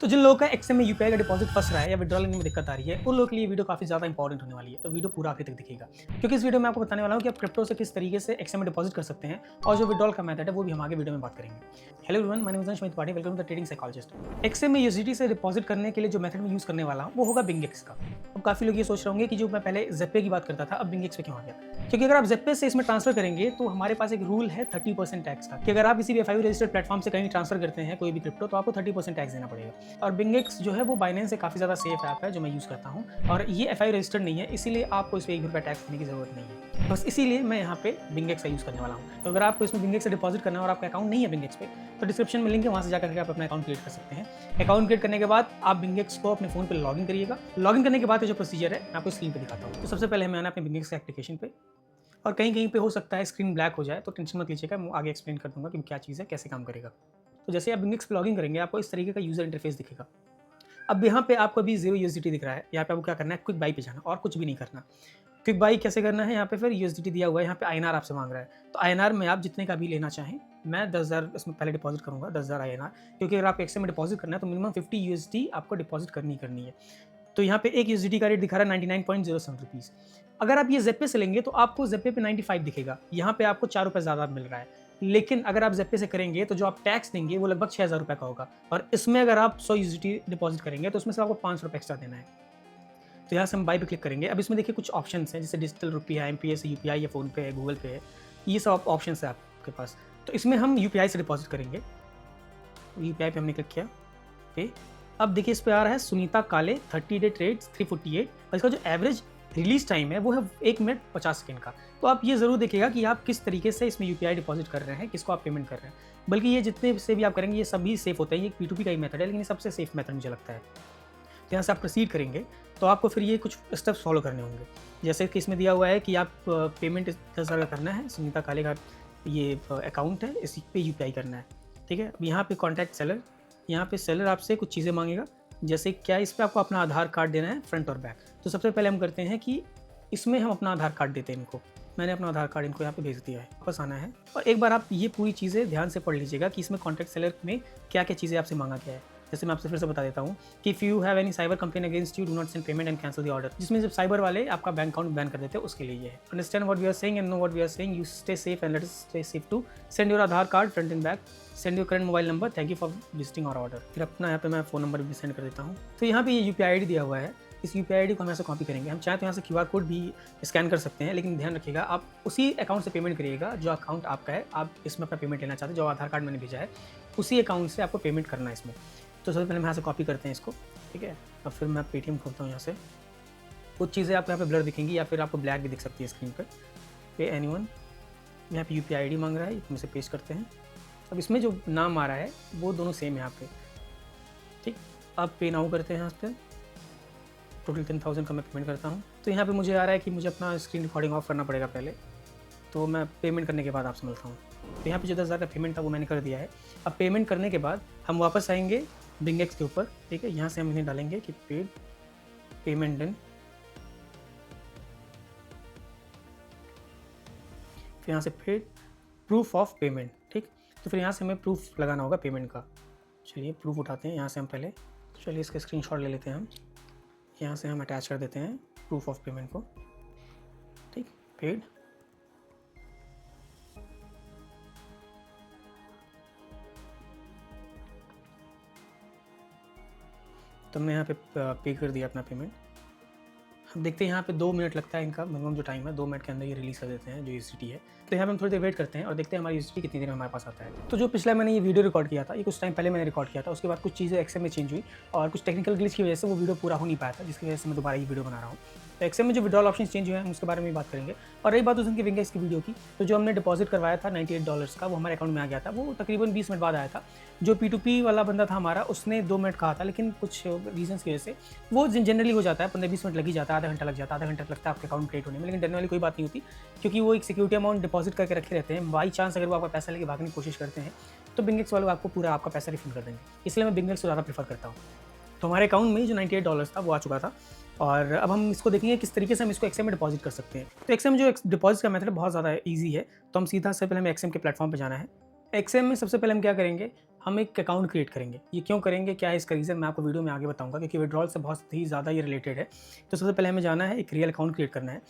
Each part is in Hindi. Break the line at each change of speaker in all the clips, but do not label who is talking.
तो जिन लोगों का एक्सएम में यूपीआई का डिपॉजिट फंस रहा है या विड्रॉल लेने में दिक्कत आ रही है, उन लोगों के लिए वीडियो काफ़ी ज़्यादा इंपॉर्टेंट होने वाली है। तो वीडियो पूरा आखिर तक दिखेगा, क्योंकि इस वीडियो में आपको बताने वाला हूँ कि आप क्रिप्टो से किस तरीके से एक्सएम में डिपॉजिट कर सकते हैं और जो विड्रॉल का मेथड है वो भी हम आगे वीडियो में बात करेंगे। Hello everyone, my name is Ansh Tripathi, welcome to the trading psychologist. XM में यूएसडीटी से डिपॉजिट करने के लिए जो मेथड मैं यूज़ करने वाला हूँ वो होगा बिंगेक्स का। अब काफ़ी लोग ये सोच रहे होंगे कि जो मैं पहले ज़ेप्पे की बात करता था, अब बिंगेक्स पे क्यों आ गया? क्योंकि अगर आप ज़ेप्पे से इसमें ट्रांसफर करेंगे तो हमारे पास एक रूल है 30% टैक्स का, कि अगर आप किसी भी एफआईओ रजिस्टर्ड प्लेटफॉर्म से कहीं ट्रांसफर करते हैं कोई भी क्रिप्टो, तो आपको 30% टैक्स देना पड़ेगा। और बिंगेक्स जो है वो बाइनेंस से काफ़ी ज़्यादा सेफ ऐप है जो मैं यूज़ करता हूँ, और ये एफआईओ रजिस्टर्ड नहीं है, इसीलिए आपको इस पर 1 भी रुपया टैक्स देने की जरूरत नहीं है। बस इसीलिए मैं यहाँ पे बिंगेक्स का यूज़ करने वाला हूँ। तो अगर आपको इसमें बिंगेक्स से डिपॉजिट करना है और आपका अकाउंट नहीं है बिंगेक्स पे, तो डिस्क्रिप्शन में लिंक है, वहाँ से जाकर के आप अपना अकाउंट क्रिएट कर सकते हैं। अकाउंट क्रिएट करने के बाद आप बिंगेक्स को अपने फ़ोन पे लॉगिन करिएगा। लॉगिन करने के बाद जो प्रोसीजर है मैं आपको स्क्रीन पे दिखाता हूँ। तो सबसे पहले हमें आना अपने बिंगेक्स एप्लीकेशन पे, और कहीं-कहीं पे हो सकता है स्क्रीन ब्लैक हो जाए, तो टेंशन मत लीजिएगा, मैं आगे एक्सप्लेन कर दूँगा कि क्या चीज़ है, कैसे काम करेगा। तो जैसे आप बिंगेक्स पे लॉगिन करेंगे, आपको इस तरीके का यूज़र इंटरफेस दिखेगा। अब यहाँ पे आपको अभी 0 यूएसडीटी दिख रहा है, यहाँ पे आपको क्या करना है, क्विक बाई पे जाना और कुछ भी नहीं करना। क्विक बाई कैसे करना है, यहाँ पे फिर यूएसडीटी दिया हुआ है, यहाँ पे आईएनआर आपसे मांग रहा है। तो आईएनआर में आप जितने का भी लेना चाहें, मैं 10,000 इसमें पहले डिपॉजिट करूँगा, 10,000 आईएनआर, क्योंकि अगर आप एक्सचेंज में डिपॉजिट करना है तो मिनिमम 50 यूएसडी आपको डिपॉजिट करनी है। तो यहाँ पे एक यूएसडीटी का रेट दिखा रहा है 99.07 रुपीज़। अगर आप ये ज़ेप्पे से लेंगे तो आपको ज़ेप्पे पे 95 दिखेगा, यहाँ पे आपको 4 रुपये ज़्यादा मिल रहा है। लेकिन अगर आप ज़ेप्पे से करेंगे तो जो आप टैक्स देंगे वो लगभग 6,000 रुपये का होगा, और इसमें अगर आप 100 यूएसडीटी डिपॉजिट करेंगे तो उसमें से आपको 500 रुपये एक्स्ट्रा देना है। तो यहाँ से हम बाय पे क्लिक करेंगे। अब इसमें देखिए कुछ ऑप्शंस हैं, जैसे डिजिटल रुपया है, एमपीएस, यूपीआई या फ़ोन पे है, गूगल पे है, ये सब ऑप्शंस है आपके पास। तो इसमें हम यूपीआई से डिपॉजिट करेंगे। यूपीआई पे हमने क्लिक किया पे। अब देखिए इस पे आ रहा है सुनीता काले 30 डे ट्रेड्स 348, और इसका जो एवरेज रिलीज टाइम है वो है 1 मिनट 50 सेकंड का। तो आप ये ज़रूर देखिएगा कि आप किस तरीके से इसमें यूपीआई डिपॉजिट कर रहे हैं, किसको आप पेमेंट कर रहे हैं। बल्कि ये जितने से भी आप करेंगे ये सभी सेफ होते हैं, ये पी2पी का ही मेथड है, लेकिन ये सबसे सेफ मेथड मुझे लगता है। तो यहाँ से आप प्रोसीड करेंगे तो आपको फिर ये कुछ स्टेप्स फॉलो करने होंगे। जैसे कि इसमें दिया हुआ है कि आप पेमेंट 10,000 का करना है, सुनीता काले का ये अकाउंट है, इसी पे यूपीआई करना है, ठीक है। अब यहाँ पे कॉन्टैक्ट सेलर, यहाँ पे सेलर आपसे कुछ चीज़ें मांगेगा, जैसे क्या इस पे आपको अपना आधार कार्ड देना है, फ्रंट और बैक। तो सबसे पहले हम करते हैं कि इसमें हम अपना आधार कार्ड देते हैं इनको। मैंने अपना आधार कार्ड इनको यहाँ पे भेज दिया है, वापस आना है, और एक बार आप ये पूरी चीज़ें ध्यान से पढ़ लीजिएगा कि इसमें कॉन्टैक्ट सेलर में क्या-क्या चीज़ें आपसे मांगा गया है। जैसे मैं आपसे फिर से बता देता हूँ कि if you have any cyber complain against you, do not send payment and cancel the order, जिसमें जब साइबर वाले आपका बैंक अकाउंट बैन कर देते हैं उसके लिए ये है। Understand what we are saying and know what we are saying, you stay safe and let us stay safe too. Send your Aadhaar card front and back, send your current mobile number, thank you for visiting our order. फिर अपना यहाँ पे मैं फ़ोन नंबर भी सेंड कर देता हूँ। तो यहाँ पे ये यूपीआई आईडी दिया हुआ है, इस यूपीआई आईडी को हम ऐसे कॉपी करेंगे। हम चाहें तो यहाँ से क्यूआर कोड भी स्कैन कर सकते हैं, लेकिन ध्यान रखिएगा आप उसी अकाउंट से पेमेंट करिएगा जो अकाउंट आपका है, आप इसमें अपना पेमेंट लेना चाहते हैं। जो आधार कार्ड मैंने भेजा है उसी अकाउंट से आपको पेमेंट करना है इसमें। तो सबसे पहले हम यहाँ से कॉपी करते हैं इसको, ठीक है। और फिर मैं पेटीएम खोलता हूँ यहाँ से। कुछ चीज़ें आपको यहाँ पे ब्लर दिखेंगी या फिर आपको ब्लैक भी दिख सकती है स्क्रीन पर। पे एनीवन, यहाँ पे यूपीआई आईडी मांग रहा है, हम इसे पेस्ट करते हैं। अब इसमें जो नाम आ रहा है वो दोनों सेम है यहाँ पे, ठीक। अब पे नाउ करते हैं यहाँ पे, टोटल 10,000 का मैं पेमेंट करता हूँ। तो यहाँ पे मुझे आ रहा है कि मुझे अपना स्क्रीन रिकॉर्डिंग ऑफ करना पड़ेगा पहले, तो मैं पेमेंट करने के बाद आपसे मिलता हूँ। तो यहाँ पे जो 10,000 का पेमेंट था वो मैंने कर दिया है। अब पेमेंट करने के बाद हम वापस आएंगे बिंगेक्स के ऊपर, ठीक है। यहाँ से हम इन्हें डालेंगे कि पेड, पेमेंट डन, फिर यहाँ से पेड, प्रूफ ऑफ पेमेंट, ठीक। तो फिर यहाँ से हमें प्रूफ लगाना होगा पेमेंट का। चलिए प्रूफ उठाते हैं यहाँ से हम पहले, चलिए इसका स्क्रीनशॉट ले लेते हैं हम। यहाँ से हम अटैच कर देते हैं प्रूफ ऑफ पेमेंट को, ठीक। पेड, तो हमने यहाँ पे पे कर दिया अपना पेमेंट। हम देखते हैं यहाँ पे 2 मिनट लगता है इनका, मिनिमम जो टाइम है 2 मिनट के अंदर ये रिलीज़ कर देते हैं जो यूएसडीटी है। तो यहाँ पे हम थोड़ी देर वेट करते हैं और देखते हैं हमारी यूएसडीटी कितनी देर में हमारे पास आता है। तो जो पिछला मैंने ये वीडियो रिकॉर्ड किया था, ये कुछ टाइम पहले मैंने रिकॉर्ड किया था, उसके बाद कुछ चीज़ें एक्सएम में चेंज हुई और कुछ टेक्निकल ग्लिच की वजह से वो वीडियो पूरा हो नहीं पाया था, जिसकी वजह से मैं दोबारा ये वीडियो बना रहा हूँ। तो एक्सएम में जो विड्रॉल ऑप्शन चेंज हुए हैं उसके बारे में भी बात करेंगे। और रही बात उस दिन की बिंगेक्स की वीडियो की, तो जो हमने डिपॉजिट करवाया था $98 का, वो हमारे अकाउंट में आ गया था, वो तकरीबन 20 मिनट बाद आया था। जो पी2पी वाला बंदा था हमारा, उसने 2 मिनट कहा था, लेकिन कुछ रीजंस की वजह से वो जनरली हो जाता है, 15-20 मिनट लग ही जाता है, आधा घंटा लग जाता है, आधा घंटा लगता है आपके अकाउंट क्रिएट होने में। लेकिन डरने वाली कोई बात नहीं होती, क्योंकि वो एक सिक्योरिटी अमाउंट डिपॉजिट करके रखे रहते हैं। बाई चांस अगर वो आपका पैसा लेके भागने की कोशिश करते हैं तो बिंगेक्स वाले आपको पूरा आपका पैसा रिफंड कर देंगे, इसलिए मैं बिंगेक्स को ज़्यादा प्रेफर करता हूँ। तो हमारे अकाउंट में जो $98 था वो आ चुका था, और अब हम इसको देखेंगे किस तरीके से हम इसको एक्सएम में डिपॉजिट कर सकते हैं। तो एक्सएम जो डिपॉजिट का मेथड बहुत ज़्यादा ईजी है। तो हम सीधा से पहले हमें एक्सएम के प्लेटफॉर्म पे जाना है। एक्सएम में सबसे पहले हम क्या करेंगे, हम एक अकाउंट क्रिएट करेंगे। ये क्यों करेंगे, क्या है इसका रीज़न, मैं आपको वीडियो में आगे बताऊंगा, क्योंकि विड्रॉल से बहुत ही ज़्यादा ये रिलेटेड है। तो सबसे पहले हमें जाना है, एक रियल अकाउंट क्रिएट करना है।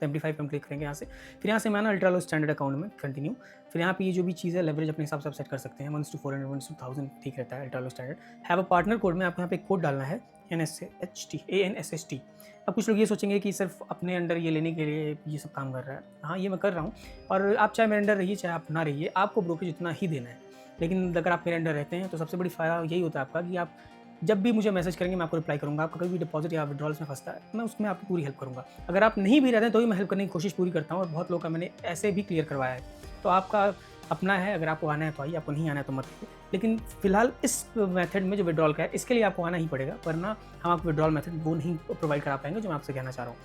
75 पे हम क्लिक करेंगे यहाँ से। फिर यहाँ से मैं ना अल्ट्रा लो स्टैंडर्ड अकाउंट में कंटिन्यू। फिर यहाँ पे ये जो भी चीज़ है लेवरेज अपने हिसाब से आप सेट कर सकते हैं, 1:400 1:1000 ठीक रहता है ultra low standard. Have a partner code में आपको यहाँ पे एक कोड डालना है, ANSST। अब कुछ लोग ये सोचेंगे कि सिर्फ अपने अंडर ये लेने के लिए ये सब काम कर रहा है। हाँ, ये मैं कर रहा हूँ, और आप चाहे मेरे अंडर रहिए चाहे आप ना रहिए, आपको ब्रोकरेज इतना ही देना है। लेकिन अगर आप मेरे अंडर रहते हैं तो सबसे बड़ी फ़ायदा यही होता है आपका कि आप जब भी मुझे मैसेज करेंगे मैं आपको रिप्लाई करूँगा। आपका कभी भी डिपॉजिट या विड्रॉल्स में फंसता है, मैं उसमें आपकी पूरी हेल्प करूँगा। अगर आप नहीं भी रहते हैं तो भी मैं हेल्प करने की कोशिश पूरी करता हूँ, और बहुत लोगों का मैंने ऐसे भी क्लियर करवाया है। तो आपका अपना है, अगर आपको आना है तो आइए, आपको नहीं आना है तो मत आइए। लेकिन फिलहाल इस मेथड में जो विड्रॉल का है, इसके लिए आपको आना ही पड़ेगा, वरना हम आपको विड्रॉल मेथड वो नहीं प्रोवाइड करा पाएंगे जो मैं आपसे कहना चाह रहा हूँ।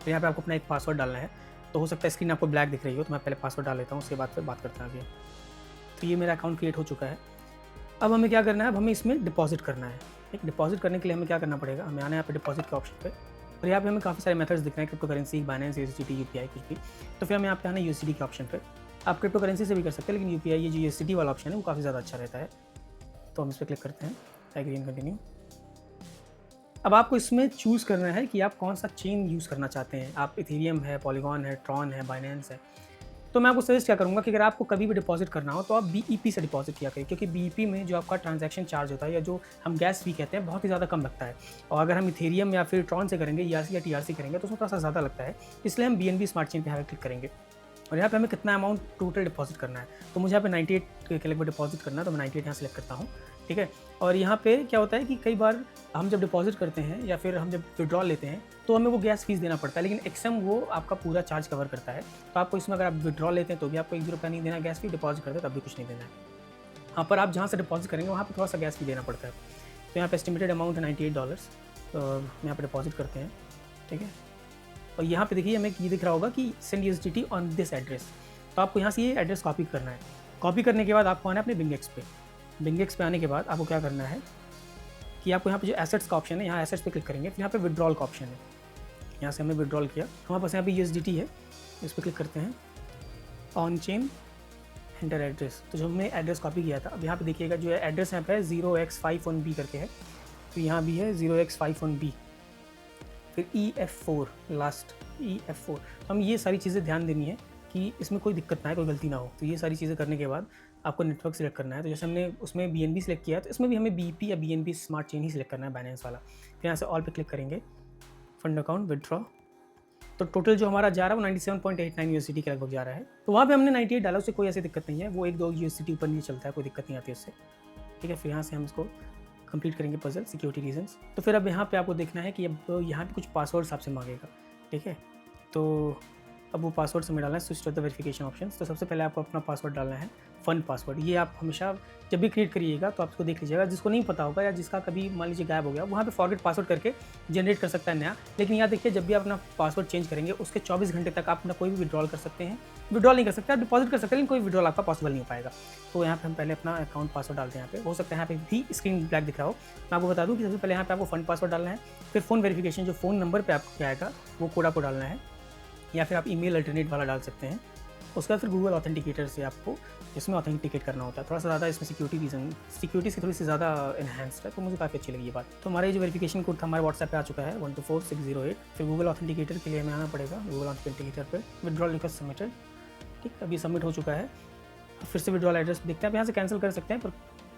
तो यहाँ पे आपको अपना एक पासवर्ड डालना है। तो हो सकता है स्क्रीन आपको ब्लैक दिख रही हो, तो मैं पहले पासवर्ड डाल लेता हूँ, उसके बाद फिर बात करते हैं आगे। तो ये मेरा अकाउंट क्रिएट हो चुका है। अब हमें क्या करना है, अब हमें इसमें डिपॉजिट करना है। एक डिपॉजिट करने के लिए हमें क्या करना पड़ेगा, हमें आना है यहाँ पे डिपॉजिट के ऑप्शन पे, और यहाँ पे हमें काफ़ी सारे मेथड्स दिख रहे हैं, crypto currency, Binance, USDT, UPI कुछ भी। तो फिर हमें यहाँ पे आना है USDT के ऑप्शन पे। आप क्रिप्टो करेंसी से भी कर सकते हैं, लेकिन UPI ये जो USDT वाला ऑप्शन है वो काफ़ी ज़्यादा अच्छा रहता है। तो हम इस पर क्लिक करते हैं, एग्री एंड कंटिन्यू। अब आपको इसमें चूज़ करना है कि आप कौन सा चेन यूज़ करना चाहते हैं। आप इथेरियम है, पॉलीगॉन है, ट्रॉन है, बाइनेंस है। तो मैं आपको सजेस्ट क्या करूँगा कि अगर आपको कभी भी डिपॉजिट करना हो तो आप BEP से डिपॉजिट किया करें, क्योंकि BEP में जो आपका ट्रांजैक्शन चार्ज होता है, या जो हम गैस फी कहते हैं, बहुत ही ज़्यादा कम लगता है। और अगर हम इथेरियम या फिर ट्रॉन से करेंगे, ERC या TRC करेंगे, तो उसमें थोड़ा सा ज़्यादा लगता है। इसलिए हम BNB स्मार्ट चेन पे यहाँ पे क्लिक करेंगे, और यहाँ पे हमें कितना अमाउंट टोटल डिपॉजिट करना है। तो मुझे यहाँ पे 98 के लगभग डिपॉजिट करना है, तो मैं 98 यहाँ सेलेक्ट करता हूँ, ठीक है। और यहाँ पे क्या होता है कि कई बार हम जब डिपॉजिट करते हैं या फिर हम जब विड्रॉल लेते हैं तो हमें वो गैस फीस देना पड़ता है, लेकिन एक्सएम वो आपका पूरा चार्ज कवर करता है। तो आपको इसमें अगर आप विड्रॉल लेते हैं तो भी आपको 1 रुपया नहीं देना गैस फी, डिपॉजिट करते हैं तब भी कुछ नहीं देना है। हाँ, पर आप जहाँ से डिपॉजिट करेंगे वहाँ पे थोड़ा सा गैस फी देना पड़ता है। तो यहाँ पे एस्टिमेटेड अमाउंट है $98, तो यहाँ पे डिपॉजिट करते हैं, ठीक है। और यहाँ पे देखिए हमें ये दिख रहा होगा कि send USDT on this address. तो आपको यहाँ से ये एड्रेस कॉपी करना है। कॉपी करने के बाद आपको आना है अपने बिंगेक्स पे। बिंगेक्स पे आने के बाद आपको क्या करना है कि आपको यहाँ पे जो एसेट्स का ऑप्शन है, यहाँ एसेट्स पे क्लिक करेंगे, फिर यहाँ पे विड्रॉल का ऑप्शन है। यहाँ से हमने विड्रॉल किया, हमारे पास यहाँ पे USDT है, इस पर क्लिक करते हैं, ऑन चेन एंटर एड्रेस। तो जो हमने एड्रेस कॉपी किया था, अब यहाँ पे देखिएगा जो एड्रेस यहाँ पे 0x51B करके है, तो यहाँ भी है 0x51B, फिर EF4 लास्ट EF4। तो हम ये सारी चीज़ें ध्यान देनी है कि इसमें कोई दिक्कत ना आए, कोई गलती ना हो। तो ये सारी चीज़ें करने के बाद आपको नेटवर्क सेलेक्ट करना है। तो जैसे हमने उसमें BNB सेलेक्ट किया है, तो इसमें भी हमें BEP या BNB स्मार्ट चेन ही सेलेक्ट करना है, बाइनेंस वाला। फिर यहाँ से ऑल पे क्लिक करेंगे, फंड अकाउंट विड्रॉ। तो टोटल जो हमारा जा रहा है वो 97.89 USDT के लगभग जा रहा है। तो वहाँ पे हमने 98 डाला, उससे कोई ऐसी दिक्कत नहीं है, वो 1-2 USDT ऊपर नीचे चलता है, कोई दिक्कत नहीं आती उससे, ठीक है। फिर यहाँ से हम इसको कंप्लीट करेंगे पजल सिक्योरिटी रीजंस। तो फिर अब यहाँ पे आपको देखना है कि अब यहाँ पे कुछ पासवर्ड्स आपसे मांगेगा, ठीक है। तो अब वो पासवर्ड हमें डालना है, switch to the verification options. तो सबसे पहले आपको अपना पासवर्ड डालना है, फंड पासवर्ड। ये आप हमेशा जब भी क्रिएट करिएगा तो आप इसको देख लीजिएगा, जिसको नहीं पता होगा या जिसका कभी मान लीजिए गायब हो गया, वहाँ पे फॉरगेट पासवर्ड करके जनरेट कर सकता है नया। लेकिन यहाँ देखिए, जब भी आप अपना पासवर्ड चेंज करेंगे उसके 24 घंटे तक आप अपना कोई भी विड्रॉल कर सकते हैं। विड्रॉल नहीं कर सकते, आप डिपॉजिट कर सकते हैं, लेकिन कोई विड्रॉल आपका पॉसिबल नहीं हो पाएगा। तो यहाँ पे हम पहले अपना अकाउंट पासवर्ड डालते हैं। यहाँ पे हो सकता है यहाँ पे भी स्क्रीन ब्लैक दिख रहा हो। मैं आपको बता दूँ कि सबसे पहले यहाँ पे आपको फंड पासवर्ड डालना है, फिर फ़ोन वेरिफिकेशन, जो फ़ोन नंबर पर आपको आएगा वो कोड आपको डालना है, या फिर आप ईमेल अल्टरनेट वाला डाल सकते हैं। उसके बाद फिर गूगल ऑथेंटिकेटर से आपको इसमें ऑथेंटिकेट करना होता है। थोड़ा सा ज़्यादा इसमें सिक्योरिटी से थोड़ी सी ज़्यादा इन्हांस्ड है, तो मुझे काफ़ी अच्छी लगी ये बात। तो हमारे जो वेरिफिकेशन कोड था हमारे व्हाट्सएप पे आ चुका है 124608। फिर गूगल ऑथेंटिकेटर के लिए हमें आना पड़ेगा, गूगल ऑथेंटिकेटर पे विड्रॉल रिक्वेस्ट सबमिटेड, ठीक, अभी सबमिट हो चुका है। फिर से विड्रॉल एड्रेस देखते हैं, आप यहाँ से कैंसिल कर सकते हैं, पर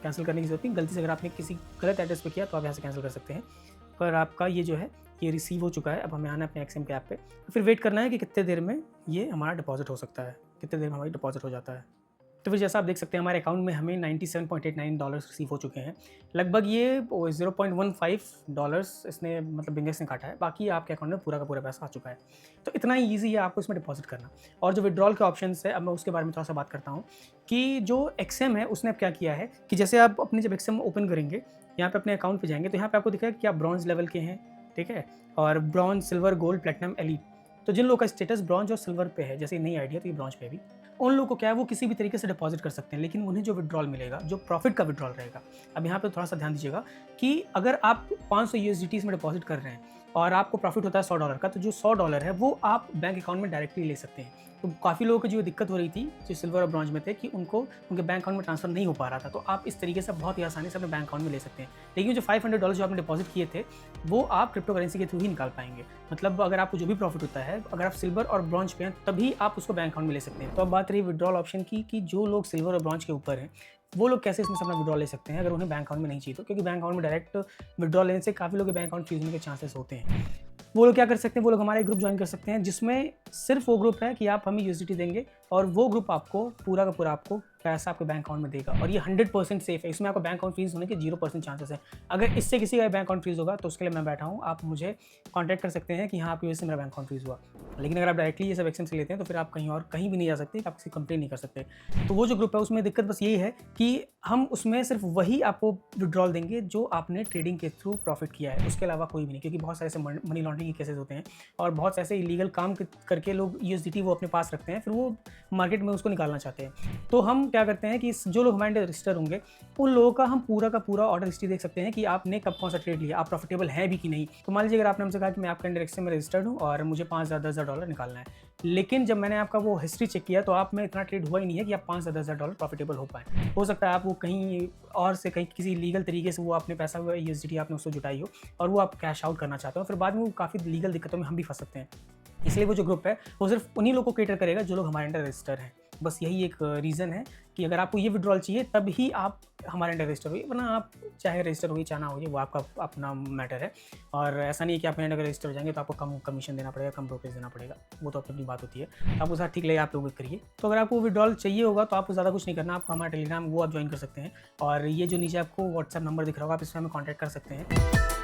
कैंसिल करने की जरूरत नहीं। गलती से अगर आपने किसी गलत एड्रेस पे किया तो आप यहाँ से कैंसिल कर सकते हैं। पर आपका ये जो है ये रिसीव हो चुका है। अब हमें आना है अपने XM के ऐप पे, फिर वेट करना है कि कितने देर में ये हमारा डिपॉजिट हो सकता है, कितने देर में हमारी डिपॉजिट हो जाता है। तो फिर जैसा आप देख सकते हैं हमारे अकाउंट में हमें $97.89 रिसीव हो चुके हैं। लगभग ये $0.15 इसने मतलब बिंगेस ने काटा है, बाकी आपके अकाउंट में पूरा का पूरा पैसा आ चुका है। तो इतना ही ईजी है आपको इसमें डिपॉजिट करना। और जो विड्रॉल के ऑप्शन है, अब मैं उसके बारे में थोड़ा सा बात करता हूँ कि जो XM है उसने अब क्या किया है कि जैसे आप अपने जब XM ओपन करेंगे, यहाँ पे अपने अकाउंट पे जाएंगे, तो यहाँ पे आपको दिखेगा कि आप ब्रॉन्ज लेवल के हैं, ठीक है, और bronze, silver, gold, platinum, elite. तो जिन लोगों का स्टेटस ब्रॉन्ज और सिल्वर पे है, जैसे नई आइडिया तो ये ब्रॉन्ज पे भी, उन लोगों को क्या है वो किसी भी तरीके से डिपॉजिट कर सकते हैं, लेकिन उन्हें जो विड्रॉल मिलेगा, जो प्रॉफिट का विड्रॉल रहेगा। अब यहाँ पे थोड़ा सा ध्यान दीजिएगा कि अगर आप 500 USDT में डिपॉजिट कर रहे हैं और आपको प्रॉफिट होता है $100 का, तो जो $100 है वो आप बैंक अकाउंट में डायरेक्टली ले सकते हैं। तो काफ़ी लोगों को जो दिक्कत हो रही थी, जो सिल्वर और ब्रॉन्ज में थे, कि उनको उनके बैंक अकाउंट में ट्रांसफ़र नहीं हो पा रहा था, तो आप इस तरीके से बहुत ही आसानी से अपने बैंक अकाउंट में ले सकते हैं। लेकिन जो $500 जो आपने डिपॉज़िट किए थे, वो आप क्रिप्टो करेंसी के थ्रू ही निकाल पाएँगे। मतलब अगर आपको जो भी प्रॉफिट होता है, अगर आप सिल्वर और ब्रॉन्ज पे हैं, तभी आप उसको बैंक अकाउंट में ले सकते हैं। तो अब बात रही विथड्रॉल ऑप्शन की, कि जो लोग सिल्वर और ब्रॉन्ज के ऊपर हैं, वो लोग कैसे इसमें से अपना विथड्रॉल ले सकते हैं अगर उन्हें बैंक अकाउंट में नहीं चाहिए तो, क्योंकि बैंक अकाउंट में डायरेक्ट विथड्रॉल लेने से काफ़ी लोगों के बैंक अकाउंट फ्रीज होने के चांसेस होते हैं। वो लोग क्या कर सकते हैं, वो लोग हमारा एक ग्रुप ज्वाइन कर सकते हैं, जिसमें सिर्फ वो ग्रुप है कि आप हमें यूएसडीटी देंगे और वो ग्रुप आपको पूरा का पूरा आपको पैसा आपके बैंक अकाउंट में देगा, और ये 100% सेफ है। इसमें आपका बैंक अकाउंट फ्रीज होने के 0% चांसेस है। अगर इससे किसी का बैंक अकाउंट फ्रीज होगा तो उसके लिए मैं बैठा हूँ, आप मुझे कॉन्टैक्ट कर सकते हैं कि हाँ, आपकी वजह से मेरा बैंक अकाउंट फ्रीज हुआ। लेकिन अगर आप डायरेक्टली ये सब एक्शन से लेते हैं तो फिर आप कहीं और कहीं भी नहीं जा सकते, आप किसी कंप्लेन नहीं कर सकते। तो वो जो ग्रुप है उसमें दिक्कत बस यही है कि हम उसमें सिर्फ वही आपको विड्रॉल देंगे जो आपने ट्रेडिंग के थ्रू प्रॉफिट किया है, उसके अलावा कोई भी नहीं, क्योंकि बहुत सारे ऐसे मनी लॉन्ड्रिंग के केसेस होते हैं और बहुत से ऐसे इलीगल काम करके लोग यूएसडीटी वो अपने पास रखते हैं, फिर वो मार्केट में उसको निकालना चाहते हैं। तो हम क्या करते हैं कि जो लोग हमारे रजिस्टर होंगे उन लोगों का हम पूरा का पूरा ऑर्डर हिस्ट्री देख सकते हैं कि आपने कब कौन सा ट्रेड लिया, आप प्रॉफिटेबल हैं भी कि नहीं। तो मान लीजिए अगर आपने हमसे कहा कि मैं आपके अंडर एक्सचेंज में रजिस्टर्ड हूँ और मुझे $5,000-10,000 निकालना है, लेकिन जब मैंने आपका वो हिस्ट्री चेक किया तो आप में इतना ट्रेड हुआ ही नहीं है कि आप $5,000-10,000 प्रॉफिटेबल हो पाए। हो सकता है आप वो कहीं और से कहीं किसी लीगल तरीके से वो आपने पैसा यूएसडीटी आपने उसको जुटाई हो और वो आप कैश आउट करना चाहते हो, फिर बाद में वो काफ़ी लीगल दिक्कतों में हम भी फंस सकते हैं। इसलिए वो जो ग्रुप है वो सिर्फ उन्हीं लोगों को कैटर करेगा जो लोग हमारे अंडर रजिस्टर हैं। बस यही एक रीज़न है कि अगर आपको ये विड्रॉल चाहिए तब ही आप हमारे अंडर रजिस्टर होइए, वरना आप चाहे रजिस्टर होइए चाहे ना होइए, वो आपका अपना मैटर है। और ऐसा नहीं है कि आप मेरे अंडर रजिस्टर हो जाएंगे तो आपको कम कमीशन देना पड़ेगा, कम ब्रोकरेज देना पड़ेगा, वो तो अपनी बात होती है। आपको साथ ठीक लगे आप लोग करिए। तो अगर आपको विड्रॉल चाहिए होगा तो आपको ज़्यादा कुछ नहीं करना, आपको हमारा टेलीग्राम वो आप ज्वाइन कर सकते हैं, और ये जो नीचे आपको व्हाट्सएप नंबर दिख रहा होगा आप इस पर हमें कॉन्टैक्ट कर सकते हैं।